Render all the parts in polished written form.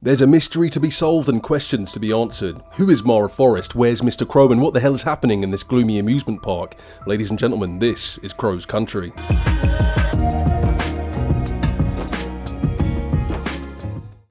There's a mystery to be solved and questions to be answered. Who is Mara Forrest? Where's Mr. Crow? And what the hell is happening in this gloomy amusement park? Ladies and gentlemen, this is Crow's Country.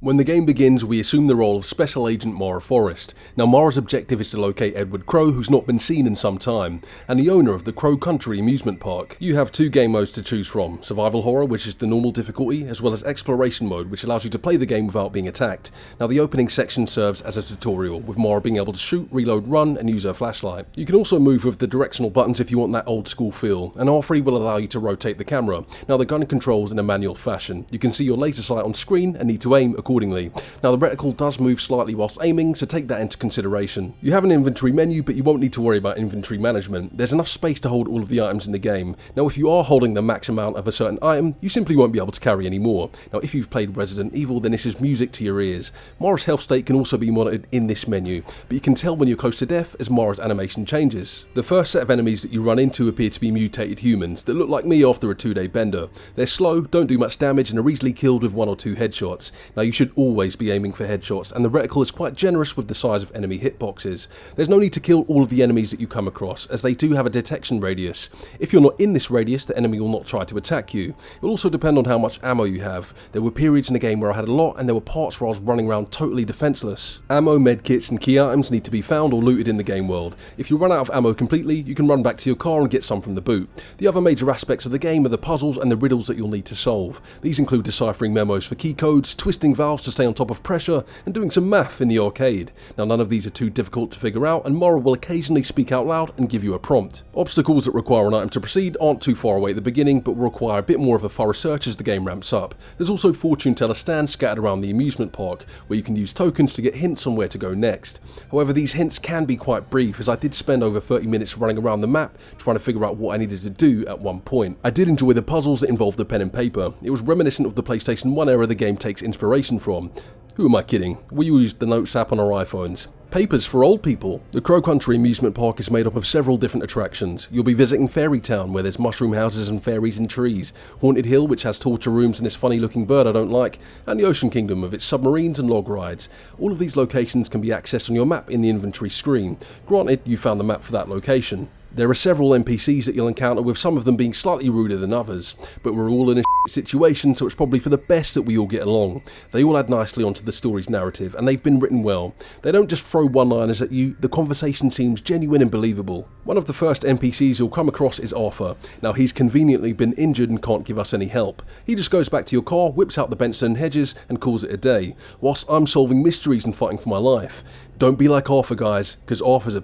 When the game begins, we assume the role of Special Agent Mara Forrest. Now, Mara's objective is to locate Edward Crow, who's not been seen in some time, and the owner of the Crow Country amusement park. You have two game modes to choose from: Survival Horror, which is the normal difficulty, as well as Exploration Mode, which allows you to play the game without being attacked. Now, the opening section serves as a tutorial, with Mara being able to shoot, reload, run, and use her flashlight. You can also move with the directional buttons if you want that old school feel, and R3 will allow you to rotate the camera. Now, the gun controls in a manual fashion. You can see your laser sight on screen and need to aim accordingly. Now, the reticle does move slightly whilst aiming, so take that into consideration. You have an inventory menu, but you won't need to worry about inventory management. There's enough space to hold all of the items in the game. Now, if you are holding the max amount of a certain item, you simply won't be able to carry any more. Now, if you've played Resident Evil, then this is music to your ears. Mara's health state can also be monitored in this menu, but you can tell when you're close to death as Mara's animation changes. The first set of enemies that you run into appear to be mutated humans that look like me after a 2-day bender. They're slow, don't do much damage, and are easily killed with 1 or 2 headshots. Now, you should always be aiming for headshots, and the reticle is quite generous with the size of enemy hitboxes. There's no need to kill all of the enemies that you come across, as they do have a detection radius. If you're not in this radius, the enemy will not try to attack you. It will also depend on how much ammo you have. There were periods in the game where I had a lot, and there were parts where I was running around totally defenseless. Ammo, medkits, and key items need to be found or looted in the game world. If you run out of ammo completely, you can run back to your car and get some from the boot. The other major aspects of the game are the puzzles and the riddles that you'll need to solve. These include deciphering memos for key codes, twisting valves to stay on top of pressure, and doing some math in the arcade. Now, none of these are too difficult to figure out, and Mara will occasionally speak out loud and give you a prompt. Obstacles that require an item to proceed aren't too far away at the beginning, but will require a bit more of a thorough search as the game ramps up. There's also fortune teller stands scattered around the amusement park, where you can use tokens to get hints on where to go next. However, these hints can be quite brief, as I did spend over 30 minutes running around the map trying to figure out what I needed to do at one point. I did enjoy the puzzles that involved the pen and paper. It was reminiscent of the PlayStation 1 era the game takes inspiration from. Who am I kidding? We used the Notes app on our iPhones. Papers for old people. The Crow Country amusement park is made up of several different attractions. You'll be visiting Fairy Town, where there's mushroom houses and fairies and trees, Haunted Hill, which has torture rooms and this funny looking bird I don't like, and the Ocean Kingdom with its submarines and log rides. All of these locations can be accessed on your map in the inventory screen. Granted, you found the map for that location. There are several NPCs that you'll encounter, with some of them being slightly ruder than others, but we're all in a situation, so it's probably for the best that we all get along. They all add nicely onto the story's narrative, and they've been written well. They don't just throw one-liners at you, the conversation seems genuine and believable. One of the first NPCs you'll come across is Arthur. Now, he's conveniently been injured and can't give us any help. He just goes back to your car, whips out the Benson hedges, and calls it a day, whilst I'm solving mysteries and fighting for my life. Don't be like Arthur, guys, because Arthur's a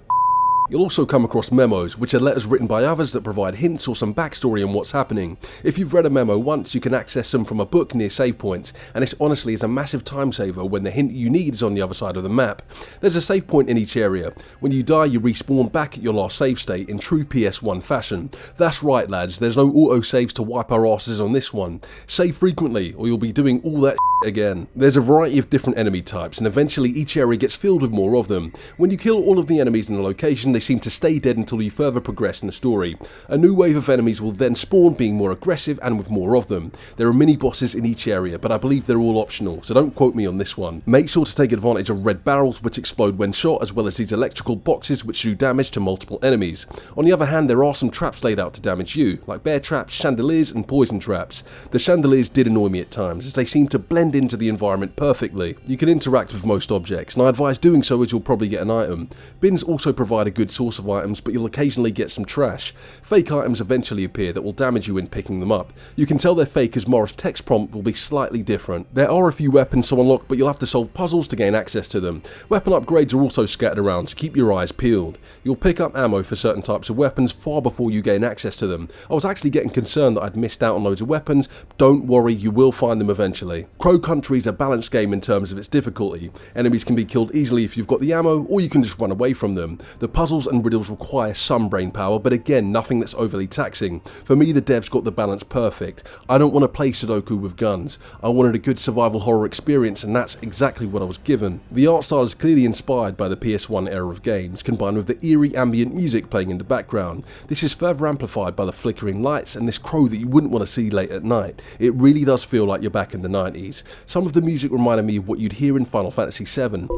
You'll also come across memos, which are letters written by others that provide hints or some backstory on what's happening. If you've read a memo once, you can access them from a book near save points, and this honestly is a massive time saver when the hint you need is on the other side of the map. There's a save point in each area. When you die, you respawn back at your last save state in true PS1 fashion. That's right, lads, there's no auto-saves to wipe our asses on this one. Save frequently, or you'll be doing all that again. There's a variety of different enemy types, and eventually each area gets filled with more of them. When you kill all of the enemies in the location, they seem to stay dead until you further progress in the story. A new wave of enemies will then spawn, being more aggressive and with more of them. There are mini bosses in each area, but I believe they're all optional, so don't quote me on this one. Make sure to take advantage of red barrels which explode when shot, as well as these electrical boxes which do damage to multiple enemies. On the other hand, there are some traps laid out to damage you, like bear traps, chandeliers and poison traps. The chandeliers did annoy me at times, as they seem to blend into the environment perfectly. You can interact with most objects, and I advise doing so as you'll probably get an item. Bins also provide a good source of items, but you'll occasionally get some trash. Fake items eventually appear that will damage you when picking them up. You can tell they're fake as Mara's text prompt will be slightly different. There are a few weapons to unlock, but you'll have to solve puzzles to gain access to them. Weapon upgrades are also scattered around, so keep your eyes peeled. You'll pick up ammo for certain types of weapons far before you gain access to them. I was actually getting concerned that I'd missed out on loads of weapons. Don't worry, you will find them eventually. Crow Country is a balanced game in terms of its difficulty. Enemies can be killed easily if you've got the ammo, or you can just run away from them. The puzzles puzzles and riddles require some brain power, but again, nothing that's overly taxing. For me, the devs got the balance perfect. I don't want to play Sudoku with guns. I wanted a good survival horror experience, and that's exactly what I was given. The art style is clearly inspired by the PS1 era of games, combined with the eerie ambient music playing in the background. This is further amplified by the flickering lights and this crow that you wouldn't want to see late at night. It really does feel like you're back in the 90s. Some of the music reminded me of what you'd hear in Final Fantasy VII.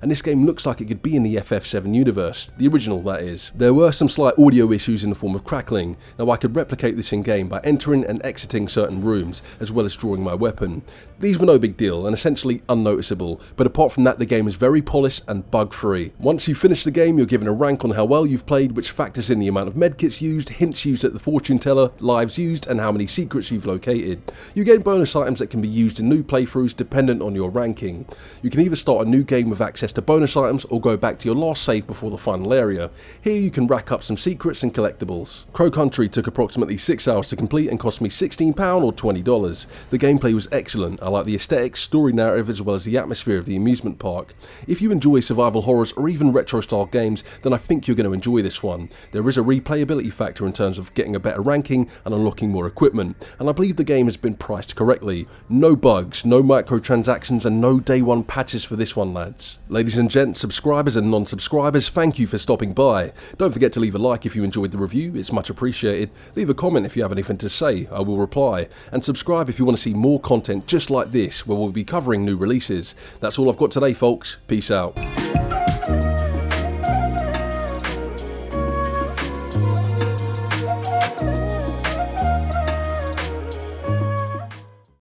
And this game looks like it could be in the FF7 universe, the original that is. There were some slight audio issues in the form of crackling. Now I could replicate this in game by entering and exiting certain rooms, as well as drawing my weapon. These were no big deal and essentially unnoticeable, but apart from that the game is very polished and bug free. Once you finish the game you're given a rank on how well you've played, which factors in the amount of medkits used, hints used at the fortune teller, lives used, and how many secrets you've located. You gain bonus items that can be used in new playthroughs dependent on your ranking. You can either start a new game with access to bonus items or go back to your last save before the final area. Here you can rack up some secrets and collectibles. Crow Country took approximately 6 hours to complete and cost me £16 or $20. The gameplay was excellent. I like the aesthetics, story narrative, as well as the atmosphere of the amusement park. If you enjoy survival horrors or even retro style games, then I think you're going to enjoy this one. There is a replayability factor in terms of getting a better ranking and unlocking more equipment, and I believe the game has been priced correctly. No bugs, no microtransactions, and no day one patches for this one, lads. Ladies and gents, subscribers and non-subscribers, thank you for stopping by. Don't forget to leave a like if you enjoyed the review, it's much appreciated. Leave a comment if you have anything to say, I will reply. And subscribe if you want to see more content just like this, where we'll be covering new releases. That's all I've got today, folks. Peace out.